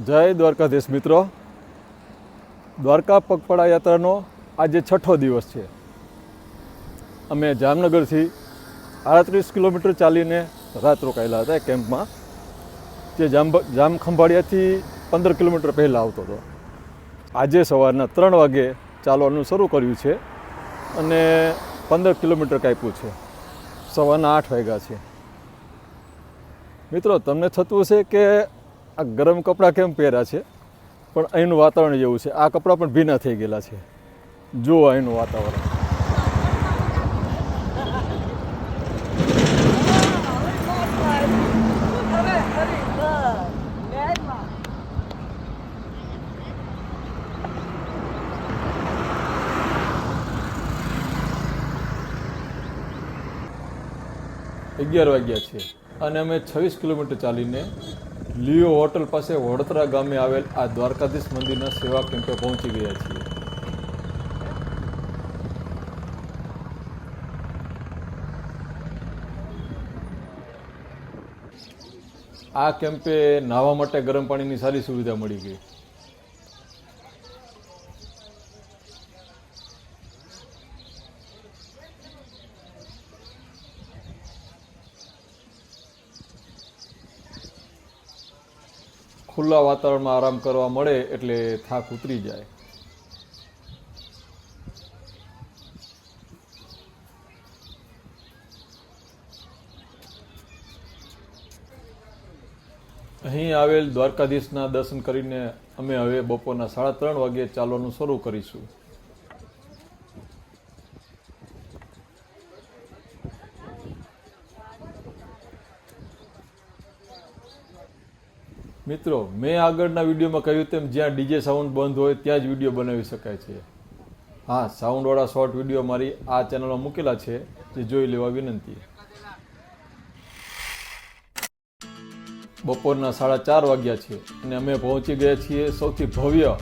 જય દ્વારકાધીશ મિત્રો, દ્વારકા પગપાળા યાત્રાનો આજે 6થો દિવસ છે. અમે જામનગરથી 38 કિલોમીટર ચાલીને રાત રોકાયેલા હતા કેમ્પમાં, જે જામખંભાળિયાથી 15 કિલોમીટર પહેલાં આવતો હતો. આજે સવારના 3 વાગે ચાલવાનું શરૂ કર્યું છે અને 15 કિલોમીટર કાપ્યું છે. સવારના 8 વાગ્યા છે. મિત્રો, તમને થતું હશે કે આ ગરમ કપડાં કેમ પહેર્યા છે, પણ અહીંનું વાતાવરણ જેવું છે. આ કપડાં પણ ભીના થઈ ગયેલા છે. જુઓ અહીંનું વાતાવરણ. અગિયાર વાગ્યા છે અને અમે 26 કિલોમીટર ચાલીને લિયો હોટલ પાસે વડોદરા ગામે આવેલ આ દ્વારકાધીશ મંદિરના સેવા કેમ્પે પહોંચી ગયા છીએ. આ કેમ્પે નાહવા માટે ગરમ પાણીની સારી સુવિધા મળી ગઈ. ખુલ્લા વાતાવરણમાં આરામ કરવા મળે એટલે થાક ઉતરી જાય. અહીં આવેલ દ્વારકાધીશના દર્શન કરીને અમે હવે બપોરના 3:30 વાગ્યે ચાલવાનું શરૂ કરીશું. મિત્રો, મેં આગળના વિડીયોમાં કહ્યું તેમ જ્યાં ડીજે સાઉન્ડ બંધ હોય ત્યાં જ વિડીયો બનાવી શકાય છે. હા, સાઉન્ડવાળા શોર્ટ વિડીયો મારી આ ચેનલમાં મૂકેલા છે, જે જોઈ લેવા વિનંતી. બપોરના 4:30 વાગ્યા છે અને અમે પહોંચી ગયા છીએ સૌથી ભવ્ય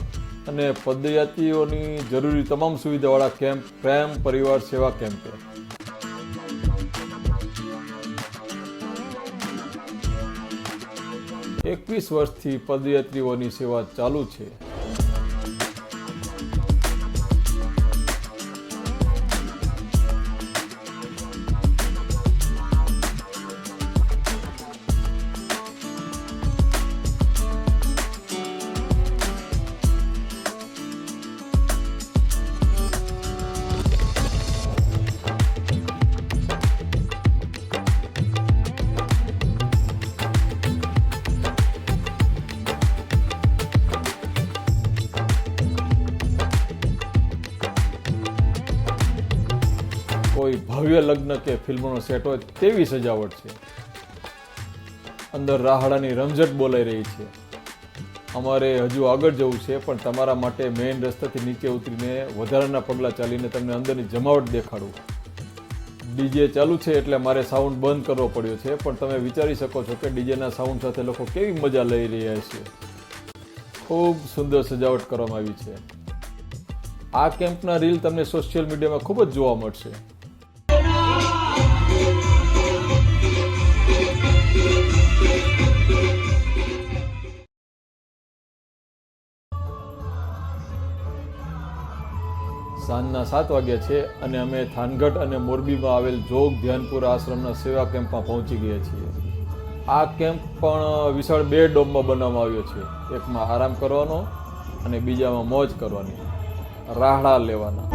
અને પદયાત્રીઓની જરૂરી તમામ સુવિધાવાળા કેમ્પ પ્રેમ પરિવાર સેવા કેમ્પે. એકવીસ વર્ષથી પદયાત્રીઓની સેવા ચાલુ છે. કોઈ ભવ્ય લગ્ન કે ફિલ્મનો સેટ હોય તેવી સજાવટ છે. અંદર રાહડાની રમઝટ બોલાઈ રહી છે. અમારે હજુ આગળ જવું છે, પણ તમારા માટે મેઇન રસ્તાથી નીચે ઉતરીને વધારાના પગલાં ચાલીને તમને અંદરની જમાવટ દેખાડું. ડીજે ચાલુ છે એટલે મારે સાઉન્ડ બંધ કરવો પડ્યો છે, પણ તમે વિચારી શકો છો કે ડીજેના સાઉન્ડ સાથે લોકો કેવી મજા લઈ રહ્યા છે. ખૂબ સુંદર સજાવટ કરવામાં આવી છે. આ કેમ્પના રીલ તમને સોશિયલ મીડિયામાં ખૂબ જ જોવા મળશે. સાંજના 7 વાગ્યા છે અને અમે થાનગઢ અને મોરબીમાં આવેલ જોગ ધ્યાનપુર આશ્રમના સેવા કેમ્પમાં પહોંચી ગયા છીએ. આ કેમ્પ પણ વિશાળ 2 ડોમમાં બનાવવામાં આવ્યો છે. એકમાં આરામ કરવાનો અને બીજામાં મોજ કરવાની, રાહડા લેવાના.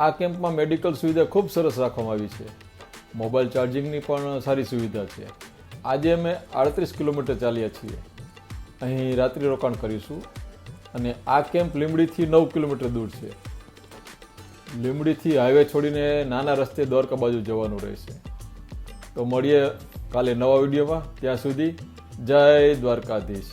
આ કેમ્પમાં મેડિકલ સુવિધા ખૂબ સરસ રાખવામાં આવી છે. મોબાઈલ ચાર્જિંગની પણ સારી સુવિધા છે. આજે અમે 38 કિલોમીટર ચાલ્યા છીએ. અહીં રાત્રિ રોકાણ કરીશું અને આ કેમ્પ લીંબડીથી 9 કિલોમીટર દૂર છે. લીંબડીથી હાઈવે છોડીને નાના રસ્તે દ્વારકા બાજુ જવાનું રહેશે. તો મળીએ કાલે નવા વિડીયોમાં. ત્યાં સુધી જય દ્વારકાધીશ.